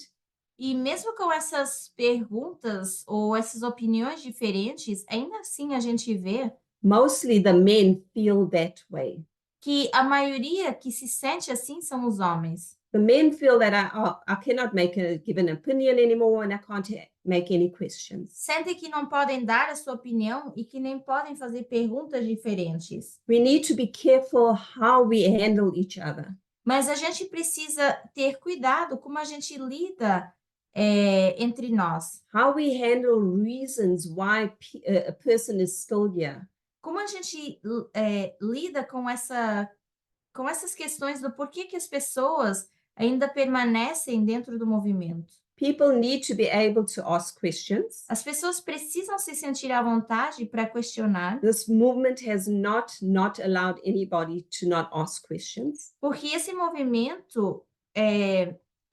E mesmo com essas perguntas ou essas opiniões diferentes, ainda assim a gente vê mostly the men feel that way. que a maioria que se sente assim são os homens. The men feel that I cannot give an opinion anymore and I can't make any questions. Sentem que não podem dar a sua opinião e que nem podem fazer perguntas diferentes. We need to be careful how we handle each other. Mas a gente precisa ter cuidado como a gente lida entre nós. How we handle reasons why a person is still here. Como a gente lida com essas questões do porquê que as pessoas ainda permanecem dentro do movimento. People need to be able to ask questions. As pessoas precisam se sentir à vontade para questionar. This movement has not allowed anybody to not ask questions. Porque esse movimento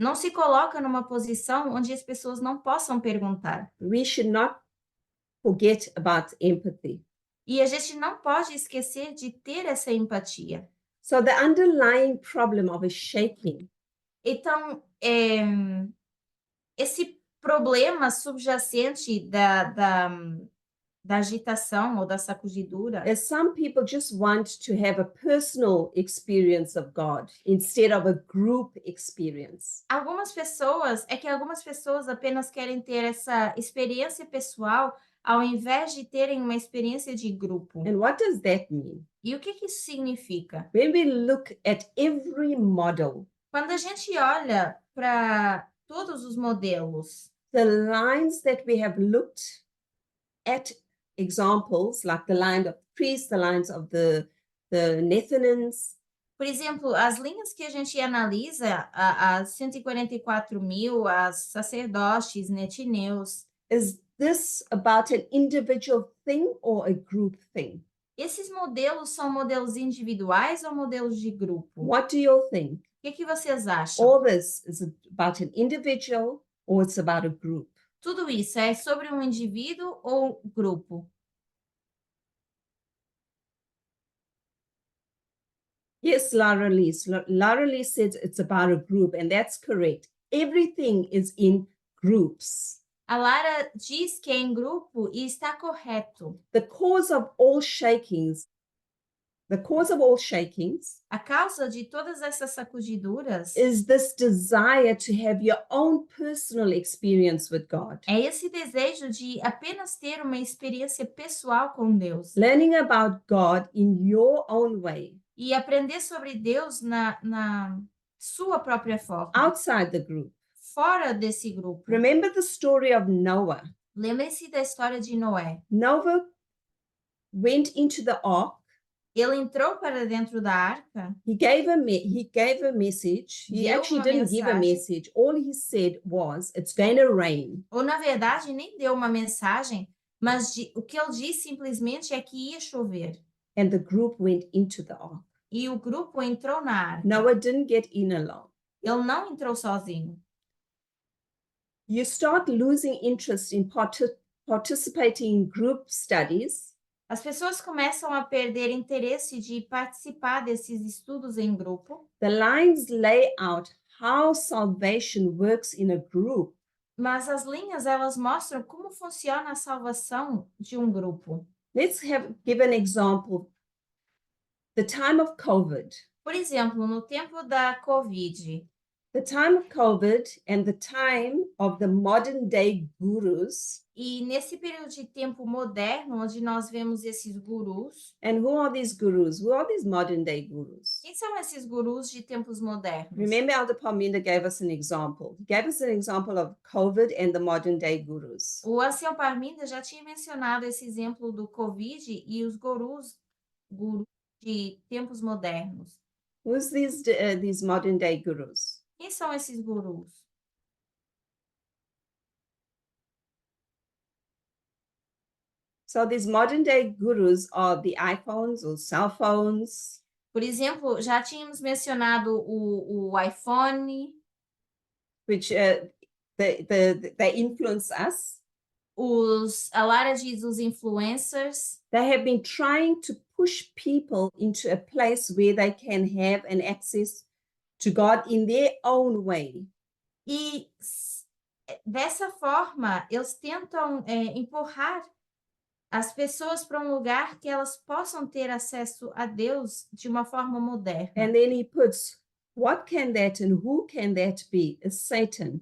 não se coloca numa posição onde as pessoas não possam perguntar. We should not forget about empathy. E a gente não pode esquecer de ter essa empatia. So the underlying problem of a shaking Então, esse problema subjacente da agitação ou da sacudidura is some people just want to have a personal experience of God instead of a group experience. algumas pessoas apenas querem ter essa experiência pessoal ao invés de terem uma experiência de grupo. And what does that mean? E o que isso significa? When we look at every model, Quando a gente olha para todos os modelos, the lines that we have looked at examples, like the line of priests, the lines of the Nethinims, por exemplo, as linhas que a gente analisa, as 144.000, as sacerdotes, netineus, is this about an individual thing or a group thing? esses modelos são modelos individuais ou modelos de grupo? O What do you think? que vocês acham? All this is about an individual or it's about a group? Tudo isso é sobre um indivíduo ou grupo? Yes, Lara Lee. Lara Lee said it's about a group, and that's correct. Everything is in groups. A Lara diz que é em grupo e está correto. The cause of all shakings, A causa de todas essas sacudiduras is this desire to have your own personal experience with God. é esse desejo de apenas ter uma experiência pessoal com Deus Learning about God in your own way, e aprender sobre Deus na sua própria forma, outside the group. fora desse grupo. Remember the story of Noah. Lembre-se da história de Noé. Noah went into the ark. Ele entrou para dentro da arca, He gave a message. He Deu actually uma didn't give a mensagem. message. All he said was, it's going to rain. ou na verdade nem deu uma mensagem, mas o que ele disse simplesmente é que ia chover. And the group went into the ark. E o grupo entrou na arca. Noah didn't get in alone. Ele não entrou sozinho. You start losing interest in participating in group studies As pessoas começam a perder interesse de participar desses estudos em grupo, the lines lay out how salvation works in a group. mas as linhas elas mostram como funciona a salvação de um grupo. Let's give an example. The time of COVID. Por exemplo, no tempo da Covid, The time of COVID and the time of the modern day gurus. e nesse período de tempo moderno, onde nós vemos esses gurus, And who are these gurus? Who are these modern day gurus? quem são esses gurus de tempos modernos? Remember, Elder Palminda gave us an example. He gave us an example of COVID and the modern day gurus. O Ancião Parminda já tinha mencionado esse exemplo do Covid e os gurus de tempos modernos. Who's these modern day gurus? Quem são esses gurus? So these modern day gurus are the iPhones or cell phones. Por exemplo, já tínhamos mencionado o iPhone, Which they influence us. a Lara diz os influencers. They have been trying to push people into a place where they can have an access to God in their own way. E dessa forma, eles tentam empurrar as pessoas para um lugar que elas possam ter acesso a Deus de uma forma moderna. And then he puts, what can that and who can that be? It's Satan.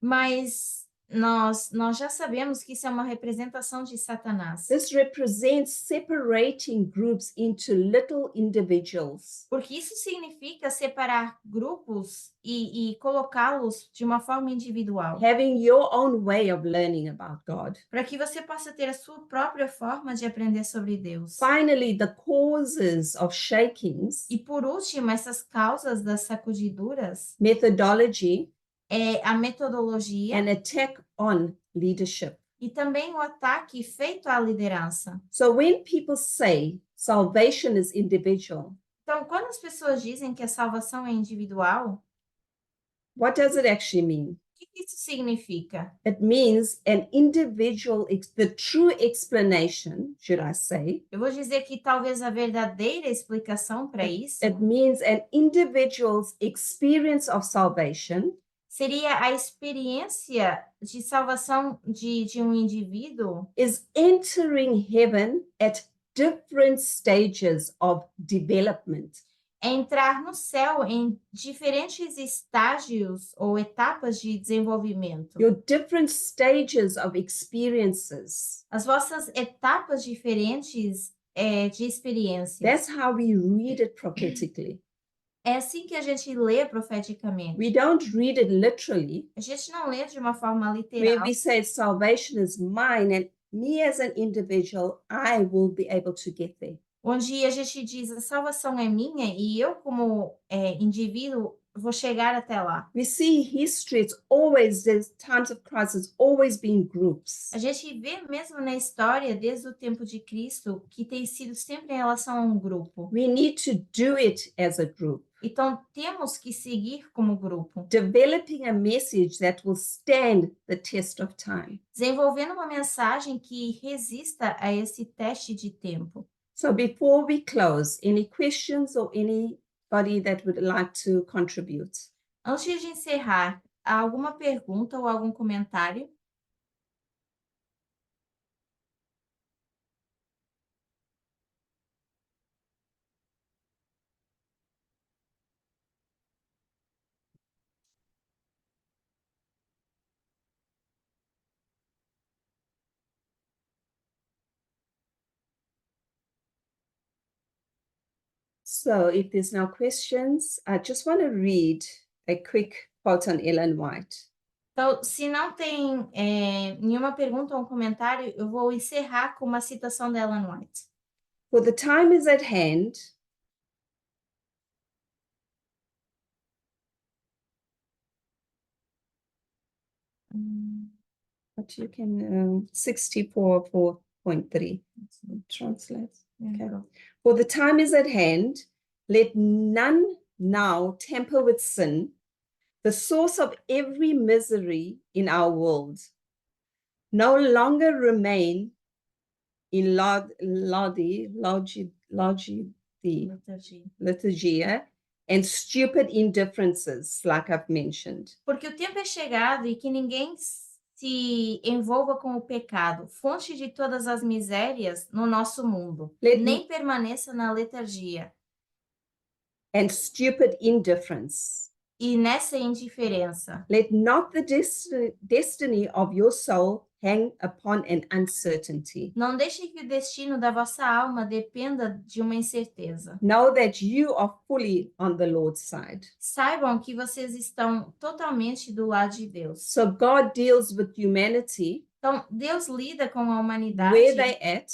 Mas nós já sabemos que isso é uma representação de Satanás. This represents separating groups into little individuals. Porque isso significa separar grupos e colocá-los de uma forma individual. Having your own way of learning about God. Para que você possa ter a sua própria forma de aprender sobre Deus. Finally, the causes of shakings, E por último, essas causas das sacudiduras, methodology, a metodologia and attack on leadership. e também o ataque feito à liderança. So when people say salvation is individual, Então, quando as pessoas dizem que a salvação é individual, What does it actually mean? O que isso significa? It means an individual, the true explanation, should I say, Eu vou dizer que talvez a verdadeira explicação para isso it means an individual's experience of salvation seria a experiência de salvação de um indivíduo is entering heaven at different stages of development. é entrar no céu em diferentes estágios ou etapas de desenvolvimento. Your different stages of experiences. As vossas etapas diferentes de experiência. That's how we read it prophetically. É assim que a gente lê profeticamente. We don't read it literally, A gente não lê de uma forma where literal, we say salvation is mine and me as an individual, I will be able to get there. onde a gente diz a salvação é minha e eu como indivíduo vou chegar até lá. We see history, it's always, there's times of crisis, always been groups. A gente vê mesmo na história, desde o tempo de Cristo, que tem sido sempre em relação a um grupo. We need to do it as a group, Então, temos que seguir como grupo, developing a message that will stand the test of time. desenvolvendo uma mensagem que resista a esse teste de tempo. So before we close, any questions or anybody that would like to contribute? Antes de encerrar, há alguma pergunta ou algum comentário? So if there's no questions, I just want to read a quick quote on Ellen White. Então, se não tem nenhuma pergunta ou um comentário, eu vou encerrar com uma citação da Ellen White. For the time is at hand but you can 64.3 translate. Okay. For the time is at hand, let none now tamper with sin, the source of every misery in our world. No longer remain in liturgia and stupid indifferences, like I've mentioned. Porque o tempo é chegado e que ninguém se envolva com o pecado, fonte de todas as misérias no nosso mundo, nem permaneça na letargia And stupid indifference. e nessa indiferença. Let not the destiny of your soul hang upon an uncertainty. Não deixe que o destino da vossa alma dependa de uma incerteza. Know that you are fully on the Lord's side. Saibam que vocês estão totalmente do lado de Deus. So God deals with humanity Então, Deus lida com a humanidade, where they at,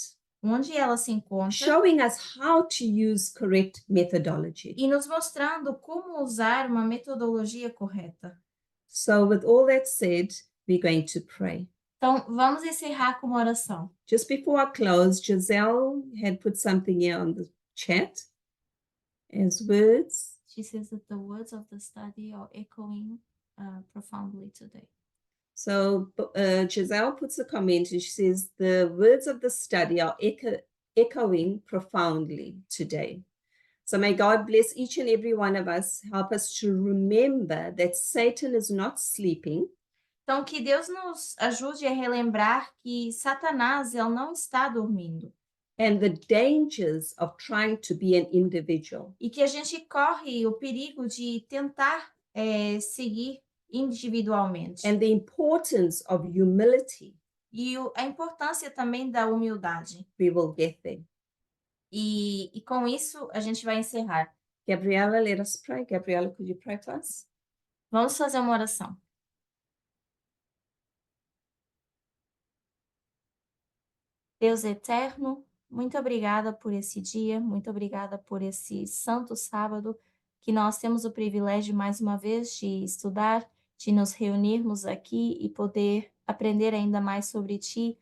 onde ela se encontra, showing us how to use correct methodology. e nos mostrando como usar uma metodologia correta. So with all that said, we're going to pray. Então, vamos encerrar com uma oração. Just before I close, Giselle had put something here on the chat as words. She says that the words of the study are echoing profoundly today. So Giselle puts a comment and she says, the words of the study are echoing profoundly today. So may God bless each and every one of us, help us to remember that Satan is not sleeping. Então, que Deus nos ajude a relembrar que Satanás ele não está dormindo. And the dangers of trying to be an individual. E que a gente corre o perigo de tentar seguir individualmente. And the importance of humility. E a importância também da humildade. We will get there. E com isso, a gente vai encerrar. Gabriela, let us pray. Gabriela, could you pray for us? Vamos fazer uma oração. Deus eterno, muito obrigada por esse dia, muito obrigada por esse santo sábado, que nós temos o privilégio, mais uma vez, de estudar, de nos reunirmos aqui e poder aprender ainda mais sobre Ti,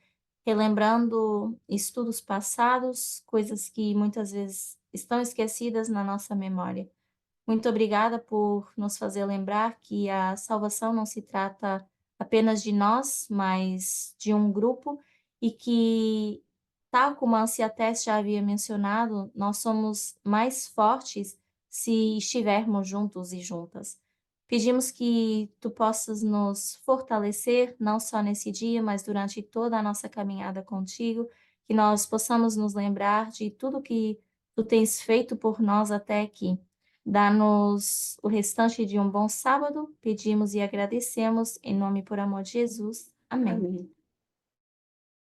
relembrando estudos passados, coisas que muitas vezes estão esquecidas na nossa memória. Muito obrigada por nos fazer lembrar que a salvação não se trata apenas de nós, mas de um grupo e que, tal como a Ancia Tess já havia mencionado, nós somos mais fortes se estivermos juntos e juntas. Pedimos que tu possas nos fortalecer, não só nesse dia, mas durante toda a nossa caminhada contigo, que nós possamos nos lembrar de tudo que tu tens feito por nós até aqui. Dá-nos o restante de um bom sábado, pedimos e agradecemos, em nome e por amor de Jesus. Amém. Amém.